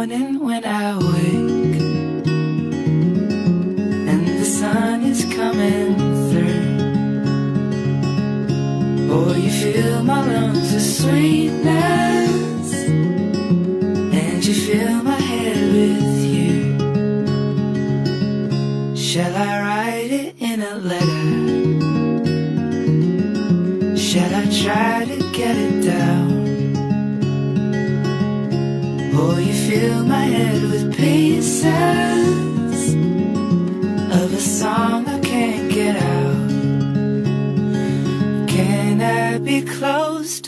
morning when I wake and the sun is coming through. Oh, you fill my lungs with sweetness and you fill my head with you. Shall I write it in a letter? Shall I try to get it down? Oh, you fill my head with pieces of a song I can't get out. Can I be close